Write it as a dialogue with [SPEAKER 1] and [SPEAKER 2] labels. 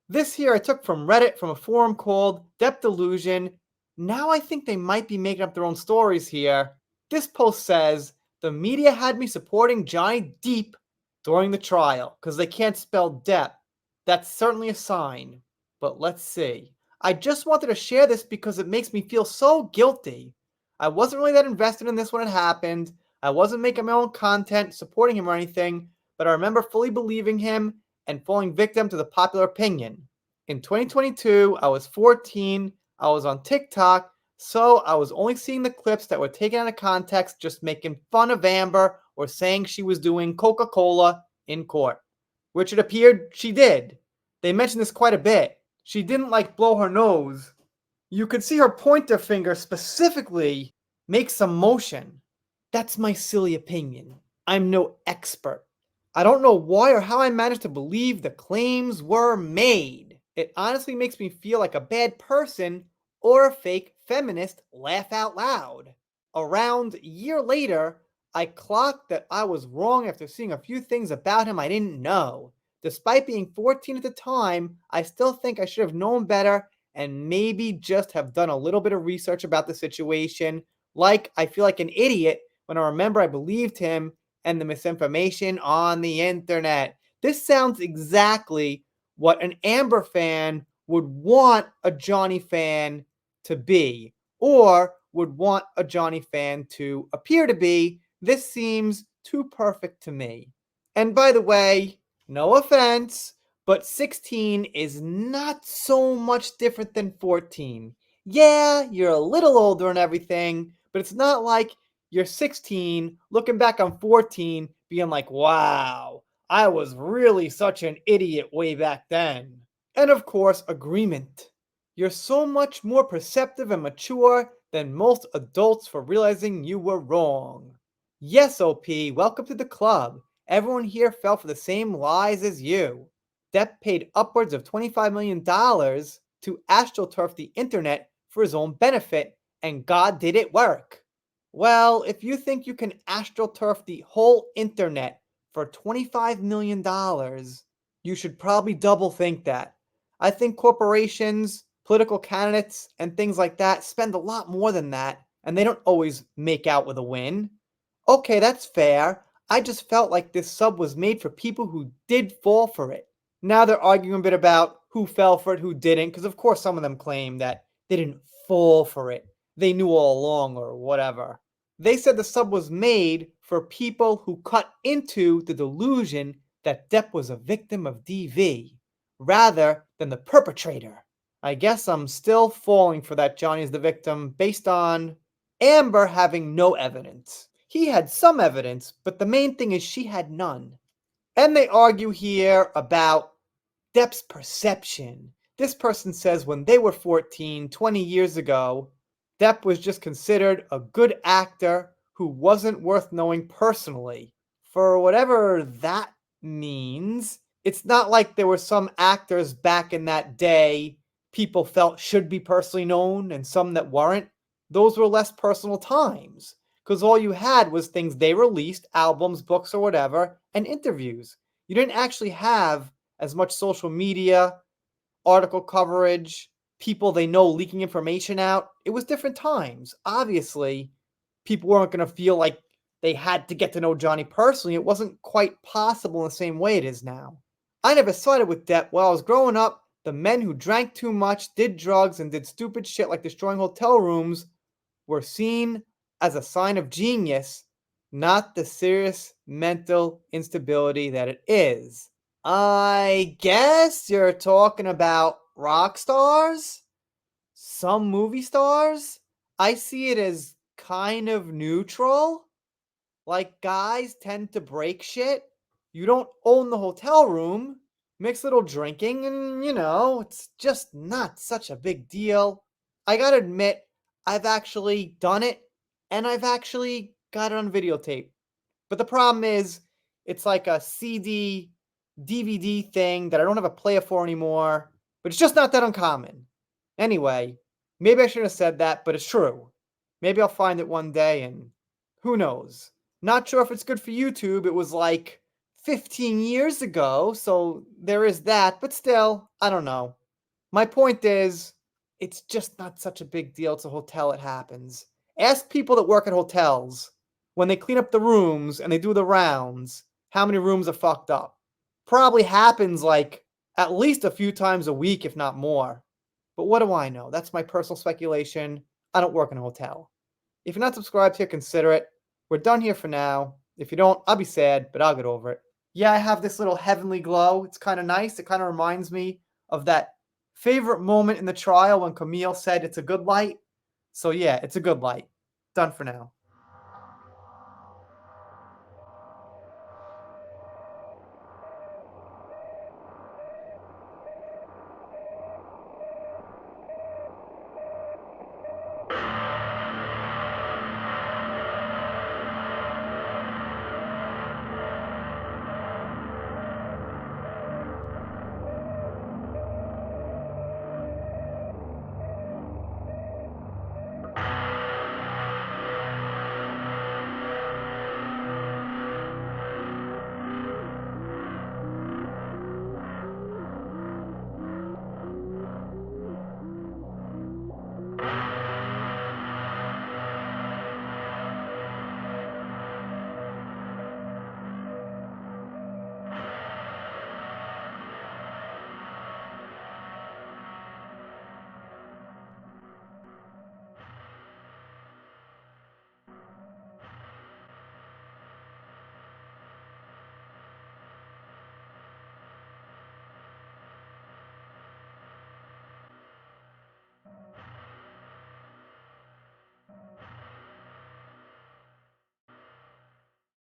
[SPEAKER 1] This here I took from Reddit from a forum called Depp Delusion. Now I think they might be making up their own stories here. This post says, the media had me supporting Johnny Depp during the trial because they can't spell Depp. That's certainly a sign. But let's see. I just wanted to share this because it makes me feel so guilty. I wasn't really that invested in this when it happened. I wasn't making my own content supporting him or anything, but I remember fully believing him and falling victim to the popular opinion. In 2022, I was 14, I was on TikTok, so I was only seeing the clips that were taken out of context, just making fun of Amber or saying she was doing Coca-Cola in court, which it appeared she did. They mentioned this quite a bit. She didn't blow her nose. You could see her pointer finger specifically make some motion. That's my silly opinion. I'm no expert. I don't know why or how I managed to believe the claims were made. It honestly makes me feel like a bad person or a fake feminist laugh out loud. Around a year later, I clocked that I was wrong after seeing a few things about him I didn't know. Despite being 14 at the time, I still think I should have known better and maybe just have done a little bit of research about the situation. I feel like an idiot when I remember I believed him and the misinformation on the internet. This sounds exactly what an Amber fan would want a Johnny fan to be, or would want a Johnny fan to appear to be. This seems too perfect to me. And by the way, no offense, but 16 is not so much different than 14. Yeah, you're a little older and everything, but it's not like you're 16 looking back on 14 being like, wow, I was really such an idiot way back then. And of course, agreement. You're so much more perceptive and mature than most adults for realizing you were wrong. Yes, OP, welcome to the club. Everyone here fell for the same lies as you. Depp paid upwards of $25 million to astroturf the internet for his own benefit, and God did it work. Well, if you think you can astroturf the whole internet for $25 million, you should probably double think that. I think corporations, political candidates, and things like that spend a lot more than that, and they don't always make out with a win. Okay, that's fair. I just felt like this sub was made for people who did fall for it. Now they're arguing a bit about who fell for it, who didn't, because of course some of them claim that they didn't fall for it. They knew all along or whatever. They said the sub was made for people who cut into the delusion that Depp was a victim of DV, rather than the perpetrator. I guess I'm still falling for that Johnny's the victim based on Amber having no evidence. He had some evidence, but the main thing is she had none. And they argue here about Depp's perception. This person says when they were 14, 20 years ago, Depp was just considered a good actor who wasn't worth knowing personally. For whatever that means, it's not like there were some actors back in that day people felt should be personally known and some that weren't. Those were less personal times because all you had was things they released, albums, books, or whatever, and interviews. You didn't actually have as much social media, article coverage, people they know leaking information out. It was different times. Obviously, people weren't going to feel like they had to get to know Johnny personally. It wasn't quite possible in the same way it is now. I never sided with Depp. While I was growing up, the men who drank too much, did drugs, and did stupid shit like destroying hotel rooms were seen as a sign of genius, not the serious mental instability that it is. I guess you're talking about rock stars? Some movie stars? I see it as kind of neutral. Like guys tend to break shit. You don't own the hotel room. Mix little drinking and, it's just not such a big deal. I gotta admit, I've actually done it and I've actually got it on videotape. But the problem is, it's like a CD, DVD thing that I don't have a player for anymore, but it's just not that uncommon. Anyway, maybe I shouldn't have said that, but it's true. Maybe I'll find it one day and who knows. Not sure if it's good for YouTube. It was like 15 years ago, so there is that, but still, I don't know. My point is, it's just not such a big deal. It's a hotel, it happens. Ask people that work at hotels when they clean up the rooms and they do the rounds, how many rooms are fucked up. Probably happens like at least a few times a week, if not more. But what do I know? That's my personal speculation. I don't work in a hotel. If you're not subscribed here, consider it. We're done here for now. If you don't, I'll be sad, but I'll get over it. Yeah, I have this little heavenly glow. It's kind of nice. It kind of reminds me of that favorite moment in the trial when Camille said it's a good light. So yeah, it's a good light. Done for now.